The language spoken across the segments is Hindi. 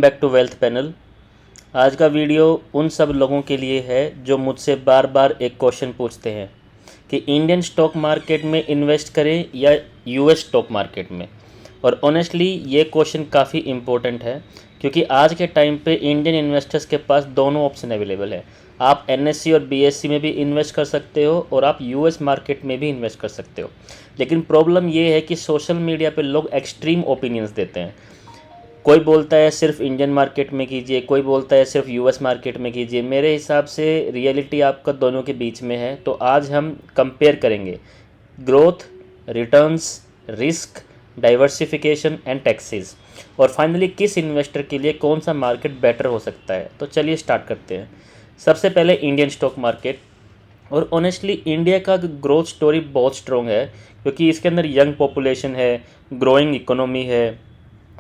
Back to wealth panel. आज का वीडियो उन सब लोगों के लिए है जो मुझसे बार बार एक क्वेश्चन पूछते हैं कि इंडियन स्टॉक मार्केट में इन्वेस्ट करें या यूएस स्टॉक मार्केट में। और ऑनेस्टली ये क्वेश्चन काफ़ी इम्पोर्टेंट है क्योंकि आज के टाइम पे इंडियन इन्वेस्टर्स के पास दोनों ऑप्शन अवेलेबल है। आप एनएससी और बीएससी में भी इन्वेस्ट कर सकते हो और आप यूएस मार्केट में भी इन्वेस्ट कर सकते हो। लेकिन प्रॉब्लम ये है कि सोशल मीडिया पे लोग एक्सट्रीम ओपिनियंस देते हैं। कोई बोलता है सिर्फ इंडियन मार्केट में कीजिए, कोई बोलता है सिर्फ यूएस मार्केट में कीजिए। मेरे हिसाब से रियलिटी आपका दोनों के बीच में है। तो आज हम कंपेयर करेंगे growth, returns, risk, diversification and taxes, और फाइनली किस इन्वेस्टर के लिए कौन सा मार्केट बेटर हो सकता है। तो चलिए स्टार्ट करते हैं। सबसे पहले इंडियन स्टॉक मार्केट। और ऑनेस्टली इंडिया का ग्रोथ स्टोरी बहुत स्ट्रॉन्ग है क्योंकि इसके अंदर यंग पॉपुलेशन है, ग्रोइंग इकोनॉमी है,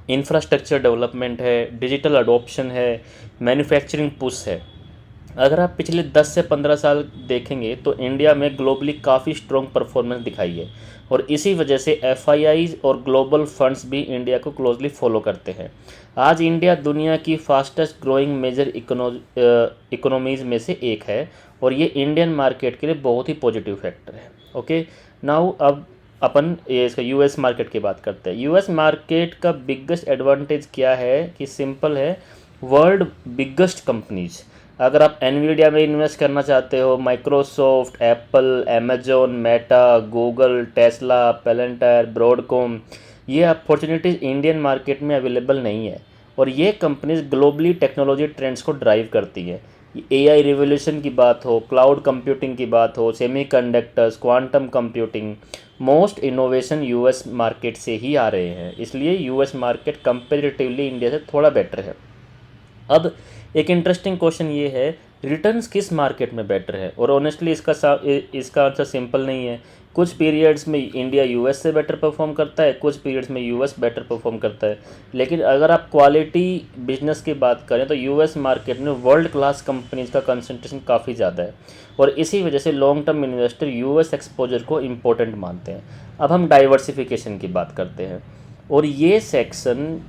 इंफ्रास्ट्रक्चर डेवलपमेंट है, डिजिटल अडोप्शन है, मैन्युफैक्चरिंग पुश है। अगर आप पिछले 10 से 15 साल देखेंगे तो इंडिया में ग्लोबली काफ़ी स्ट्रॉन्ग परफॉर्मेंस दिखाई है और इसी वजह से एफआईआईज और ग्लोबल फंड्स भी इंडिया को क्लोजली फॉलो करते हैं। आज इंडिया दुनिया की फास्टेस्ट ग्रोइंग मेजर इकोनॉमीज़ में से एक है और ये इंडियन मार्केट के लिए बहुत ही पॉजिटिव फैक्टर है। ओके, नाउ अब अपन ये इसका यूएस मार्केट की बात करते हैं। यूएस मार्केट का बिगेस्ट एडवांटेज क्या है कि सिंपल है, वर्ल्ड बिगेस्ट कंपनीज। अगर आप एनवीडिया में इन्वेस्ट करना चाहते हो, Microsoft, Apple, Amazon, Meta, Google, Tesla, Palantir, Broadcom, ये अपॉर्चुनिटीज़ इंडियन मार्केट में अवेलेबल नहीं है। और ये कंपनीज ग्लोबली टेक्नोलॉजी ट्रेंड्स को ड्राइव करती है। एआई रिवोल्यूशन की बात हो, क्लाउड कंप्यूटिंग की बात हो, semiconductors, quantum computing, most innovation US market से ही आ रहे हैं। इसलिए यूएस मार्केट कंपेरेटिवली इंडिया से थोड़ा बेटर है। अब एक इंटरेस्टिंग क्वेश्चन ये है, रिटर्न्स किस मार्केट में बेटर है। और ऑनेस्टली इसका आंसर सिंपल नहीं है। कुछ पीरियड्स में इंडिया यूएस से बेटर परफॉर्म करता है, कुछ पीरियड्स में यूएस बेटर परफॉर्म करता है। लेकिन अगर आप क्वालिटी बिजनेस की बात करें तो यूएस मार्केट में वर्ल्ड क्लास कंपनीज का कंसंट्रेशन काफ़ी ज़्यादा है और इसी वजह से long term investor US exposure को इम्पोर्टेंट मानते हैं। अब हम डाइवर्सिफिकेशन की बात करते हैं और ये सेक्शन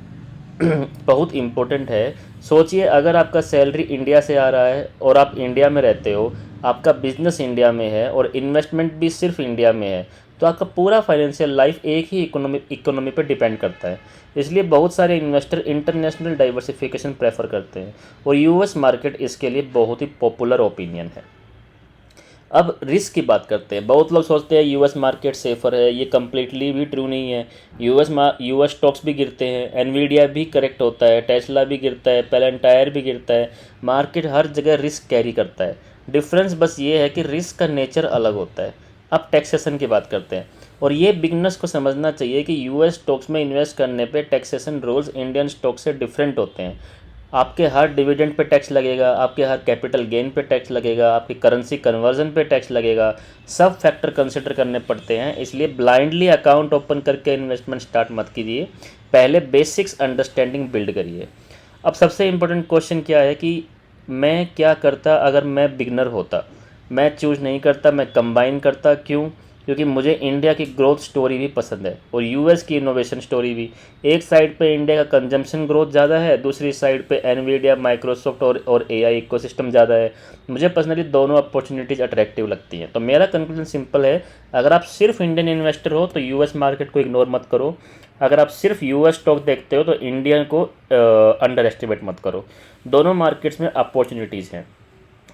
बहुत इम्पोर्टेंट है। सोचिए, अगर आपका सैलरी इंडिया से आ रहा है और आप इंडिया में रहते हो, आपका बिजनेस इंडिया में है और इन्वेस्टमेंट भी सिर्फ इंडिया में है, तो आपका पूरा फाइनेंशियल लाइफ एक ही इकोनॉमी पर डिपेंड करता है। इसलिए बहुत सारे इन्वेस्टर इंटरनेशनल डाइवर्सिफिकेशन प्रेफर करते हैं और यूएस मार्केट इसके लिए बहुत ही पॉपुलर ओपिनियन है। अब रिस्क की बात करते हैं। बहुत लोग सोचते हैं यूएस मार्केट सेफ़र है, ये कम्प्लीटली भी ट्रू नहीं है। यूएस स्टॉक्स भी गिरते हैं, एनवीडिया भी करेक्ट होता है, टेस्ला भी गिरता है, पेलेंटायर भी गिरता है। मार्केट हर जगह रिस्क कैरी करता है। डिफरेंस बस ये है कि रिस्क का नेचर अलग होता है। अब टैक्सेशन की बात करते हैं और ये बिगनर्स को समझना चाहिए कि यूएस स्टॉक्स में इन्वेस्ट करने पे टैक्सेशन रूल्स इंडियन स्टॉक से डिफरेंट होते हैं। आपके हर डिविडेंड पे टैक्स लगेगा, आपके हर कैपिटल गेन पे टैक्स लगेगा, आपकी करेंसी कन्वर्जन पे टैक्स लगेगा। सब फैक्टर कंसिडर करने पड़ते हैं। इसलिए ब्लाइंडली अकाउंट ओपन करके इन्वेस्टमेंट स्टार्ट मत कीजिए, पहले बेसिक्स अंडरस्टैंडिंग बिल्ड करिए। अब सबसे इम्पोर्टेंट क्वेश्चन क्या है कि मैं क्या करता अगर मैं बिगनर होता। मैं चूज़ नहीं करता, मैं कंबाइन करता। क्यों? क्योंकि मुझे इंडिया की ग्रोथ स्टोरी भी पसंद है और यूएस की इनोवेशन स्टोरी भी। एक साइड पे इंडिया का कंजम्पशन ग्रोथ ज़्यादा है, दूसरी साइड पे एनवीडिया, माइक्रोसॉफ्ट और एआई इकोसिस्टम ज़्यादा है। मुझे पर्सनली दोनों अपॉर्चुनिटीज़ अट्रैक्टिव लगती हैं। तो मेरा कंक्लूजन सिंपल है, अगर आप सिर्फ इंडियन इन्वेस्टर हो तो यूएस मार्केट को इग्नोर मत करो। अगर आप सिर्फ यूएस स्टॉक देखते हो तो इंडियन को अंडर एस्टिमेट मत करो। दोनों मार्केट्स में अपॉर्चुनिटीज़ हैं।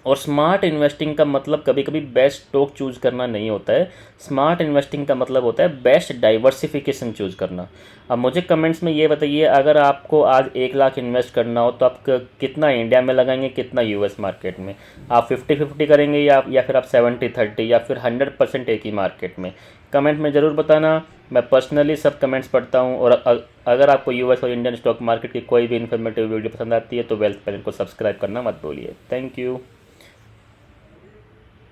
और स्मार्ट इन्वेस्टिंग का मतलब कभी कभी बेस्ट स्टॉक चूज़ करना नहीं होता है। स्मार्ट इन्वेस्टिंग का मतलब होता है बेस्ट डाइवर्सिफिकेशन चूज़ करना। अब मुझे कमेंट्स में ये बताइए, अगर आपको आज 1 लाख इन्वेस्ट करना हो तो आप कितना इंडिया में लगाएंगे, कितना यूएस मार्केट में? आप 50-50 करेंगे या फिर आप 70-30 या फिर 100% एक ही मार्केट में? कमेंट में ज़रूर बताना। मैं पर्सनली सब कमेंट्स पढ़ता हूँ। और अगर आपको यूएस और इंडियन स्टॉक मार्केट की कोई भी इन्फॉर्मेटिव वीडियो पसंद आती है तो वेल्थ पैनल को सब्सक्राइब करना मत भूलिए। Thank you.